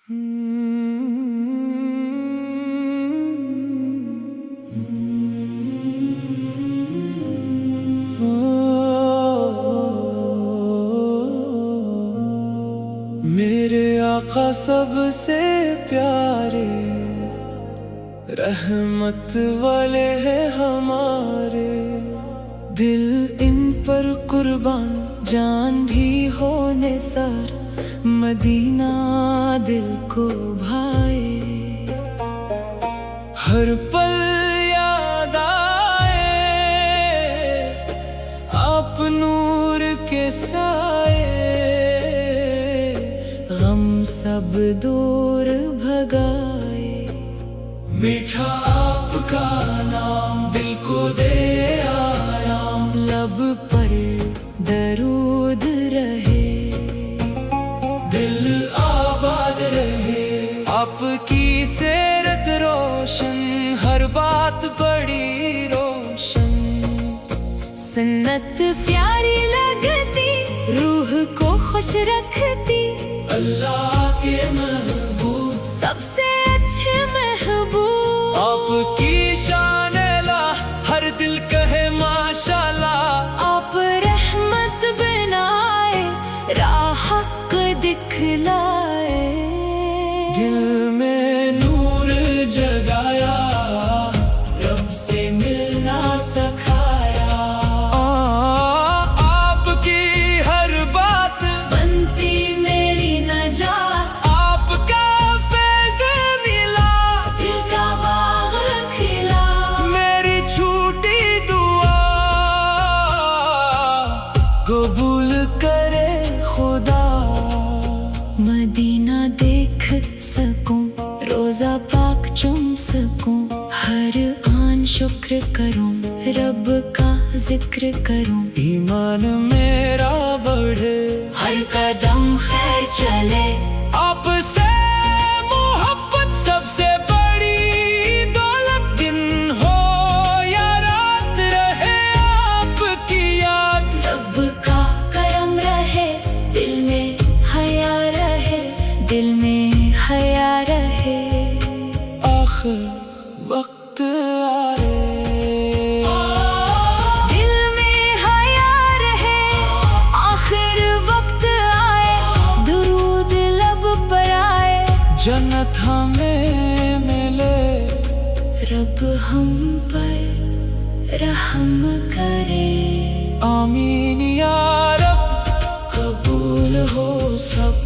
میرے آقا سب سے پیارے، رحمت والے ہیں ہمارے، دل ان پر قربان جان بھی ہونے سر، مدینہ دل کو بھائے، ہر پل یاد آئے آپ نور کے سائے، غم سب دور بھگائے، میٹھا آپ کا نام دل کو دے آرام، لب پر درود رہے، دل آباد رہے، آپ کی سیرت روشن، ہر بات بڑی روشن، سنت پیاری لگتی، روح کو خوش رکھتی، اللہ کے محبوب سب سے اچھے محبوب، آپ کی شان لا ہر دل کہے ماشاءاللہ، آپ رحمت بنائے راہ حق دکھلائے، دل میں نور جگایا رب سے ملنا سکھایا، آپ کی ہر بات بنتی میری نجات، آپ کا فیض ملا دل کا باغ کھلا، میری چھوٹی دعا قبول کرے خدا، مدینہ دیکھ سکوں، روزہ پاک چوم سکوں، ہر آن شکر کروں، رب کا ذکر کروں، ایمان میرا بڑھے، ہر قدم خیر چلے، آپ سے محبت سب سے بڑی دولت، دن ہو یا رات رہے آپ کی یاد، رب کا کرم رہے، دل میں حیا رہے، دل میں حیا رہے، آخر وقت آئے، دل میں حیا رہے، آخر وقت آئے، درود لب پر آئے، جنت ہمیں ملے، رب ہم پر رحم کرے، آمین یا رب، قبول ہو سب